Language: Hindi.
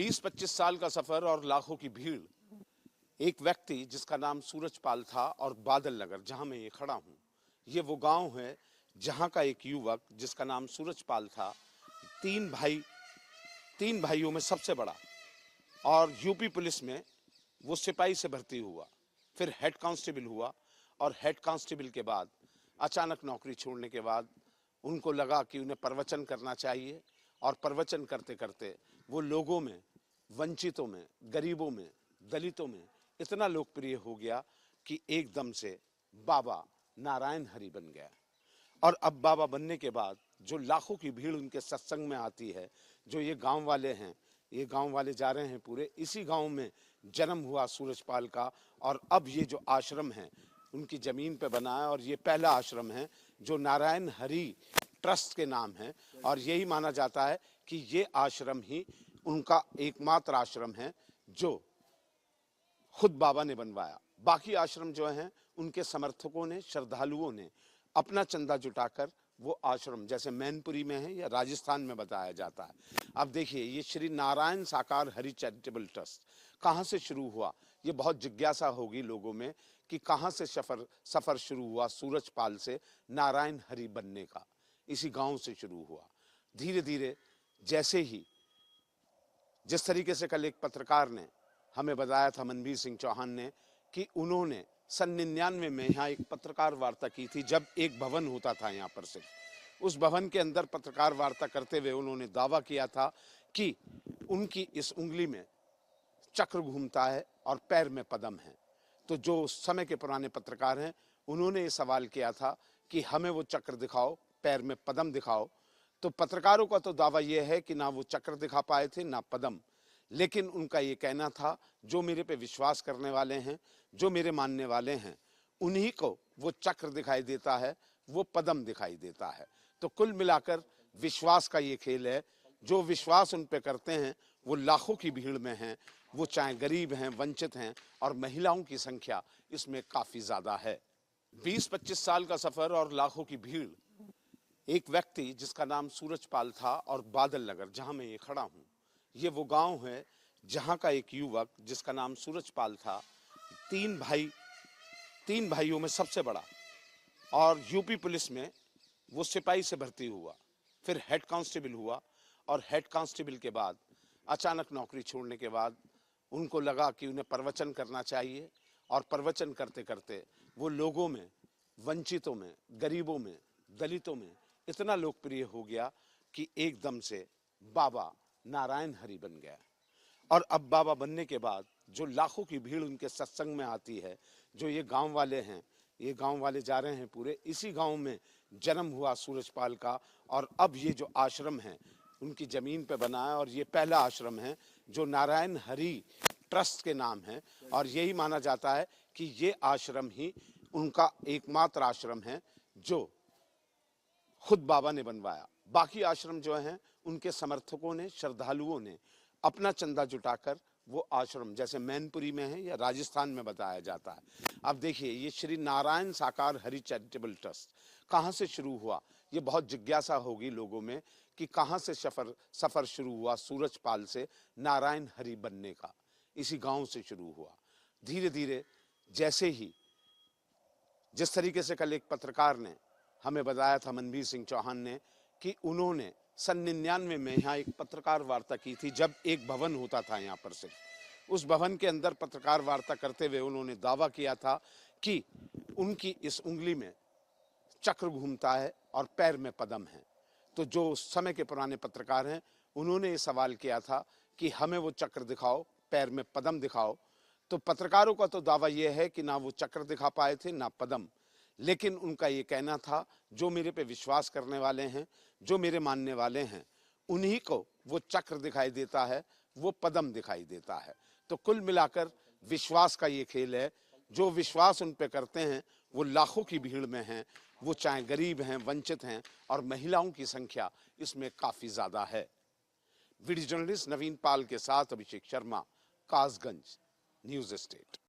20-25 साल का सफर और लाखों की भीड़। एक व्यक्ति जिसका नाम सूरजपाल था और बादल नगर जहां मैं ये खड़ा हूं, ये वो गांव है जहां का एक युवक जिसका नाम सूरजपाल था, तीन भाइयों में सबसे बड़ा, और यूपी पुलिस में वो सिपाही से भर्ती हुआ, फिर हेड कांस्टेबल हुआ और हेड कांस्टेबल के बाद अचानक नौकरी छोड़ने के बाद उनको लगा कि उन्हें प्रवचन करना चाहिए, और प्रवचन करते करते वो लोगों में, वंचितों में, गरीबों में, दलितों में इतना लोकप्रिय हो गया कि एकदम से बाबा नारायण हरि बन गया। और अब बाबा बनने के बाद जो लाखों की भीड़ उनके सत्संग में आती है, जो ये गांव वाले हैं, ये गांव वाले जा रहे हैं पूरे, इसी गांव में जन्म हुआ सूरजपाल का। और अब ये जो आश्रम है उनकी ज़मीन पे बना है, और ये पहला आश्रम है जो नारायण हरि ट्रस्ट के नाम है, और यही माना जाता है कि ये आश्रम ही उनका एकमात्र आश्रम है जो खुद बाबा ने बनवाया। बाकी आश्रम जो हैं उनके समर्थकों ने, श्रद्धालुओं ने अपना चंदा जुटाकर वो आश्रम, जैसे मैनपुरी में है या राजस्थान में बताया जाता है। अब देखिए, ये श्री नारायण साकार हरि चैरिटेबल ट्रस्ट कहाँ से शुरू हुआ, ये बहुत जिज्ञासा होगी लोगों में कि कहाँ से सफ़र शुरू हुआ सूरजपाल से नारायण हरि बनने का। इसी गांव से शुरू हुआ। धीरे धीरे जैसे ही, जिस तरीके से कल एक पत्रकार ने हमें बताया था, मनवीर सिंह चौहान ने, कि उन्होंने सन 99 में यहाँ एक पत्रकार वार्ता की थी, जब एक भवन होता था यहाँ पर सिर्फ। उस भवन के अंदर पत्रकार वार्ता करते हुए उन्होंने दावा किया था कि उनकी इस उंगली में चक्र घूमता है और पैर में पदम है। तो जो उस समय के पुराने पत्रकार हैं, उन्होंने ये सवाल किया था कि हमें वो चक्र दिखाओ, पैर में पदम दिखाओ। तो पत्रकारों का तो दावा यह है कि ना वो चक्र दिखा पाए थे ना पदम, लेकिन उनका ये कहना था जो मेरे पे विश्वास करने वाले हैं, जो मेरे मानने वाले हैं, उन्हीं को वो चक्र दिखाई देता है, वो पदम दिखाई देता है। तो कुल मिलाकर विश्वास का ये खेल है। जो विश्वास उन पे करते हैं वो लाखों की भीड़ में हैं, वो चाहे गरीब हैं, वंचित हैं, और महिलाओं की संख्या इसमें काफ़ी ज़्यादा है। 20-25 साल का सफ़र और लाखों की भीड़। एक व्यक्ति जिसका नाम सूरजपाल था और बादल नगर जहां मैं ये खड़ा हूं, ये वो गांव है जहां का एक युवक जिसका नाम सूरजपाल था, तीन भाइयों में सबसे बड़ा, और यूपी पुलिस में वो सिपाही से भर्ती हुआ, फिर हेड कांस्टेबल हुआ, और हेड कांस्टेबल के बाद अचानक नौकरी छोड़ने के बाद उनको लगा कि उन्हें प्रवचन करना चाहिए, और प्रवचन करते करते वो लोगों में, वंचितों में, गरीबों में, दलितों में इतना लोकप्रिय हो गया कि एकदम से बाबा नारायण हरि बन गया। और अब बाबा बनने के बाद जो लाखों की भीड़ उनके सत्संग में आती है, जो ये गांव वाले हैं, ये गांव वाले जा रहे हैं पूरे, इसी गांव में जन्म हुआ सूरजपाल का। और अब ये जो आश्रम है उनकी ज़मीन पे बना है, और ये पहला आश्रम है जो नारायण हरि ट्रस्ट के नाम है, और यही माना जाता है कि ये आश्रम ही उनका एकमात्र आश्रम है जो खुद बाबा ने बनवाया। बाकी आश्रम जो हैं उनके समर्थकों ने, श्रद्धालुओं ने अपना चंदा जुटाकर वो आश्रम, जैसे मैनपुरी में है या राजस्थान में बताया जाता है। अब देखिए, ये श्री नारायण साकार हरि चैरिटेबल ट्रस्ट कहाँ से शुरू हुआ, ये बहुत जिज्ञासा होगी लोगों में कि कहाँ से सफ़र शुरू हुआ सूरजपाल से नारायण हरि बनने का। इसी गांव से शुरू हुआ। धीरे धीरे जैसे ही, जिस तरीके से कल एक पत्रकार ने हमें बताया था, मनवीर सिंह चौहान ने, कि उन्होंने सन 99 में यहाँ एक पत्रकार वार्ता की थी, जब एक भवन होता था यहाँ पर सिर्फ। उस भवन के अंदर पत्रकार वार्ता करते हुए उन्होंने दावा किया था कि उनकी इस उंगली में चक्र घूमता है और पैर में पदम है। तो जो उस समय के पुराने पत्रकार हैं, उन्होंने ये सवाल किया था कि हमें वो चक्र दिखाओ, पैर में पदम दिखाओ। तो पत्रकारों का तो दावा यह है कि ना वो चक्र दिखा पाए थे ना पदम, लेकिन उनका ये कहना था जो मेरे पे विश्वास करने वाले हैं, जो मेरे मानने वाले हैं, उन्हीं को वो चक्र दिखाई देता है, वो पदम दिखाई देता है। तो कुल मिलाकर विश्वास का ये खेल है। जो विश्वास उन पे करते हैं वो लाखों की भीड़ में हैं, वो चाहे गरीब हैं, वंचित हैं, और महिलाओं की संख्या इसमें काफ़ी ज़्यादा है। वीडियो जर्नलिस्ट नवीन पाल के साथ अभिषेक शर्मा, कासगंज, न्यूज़ स्टेट।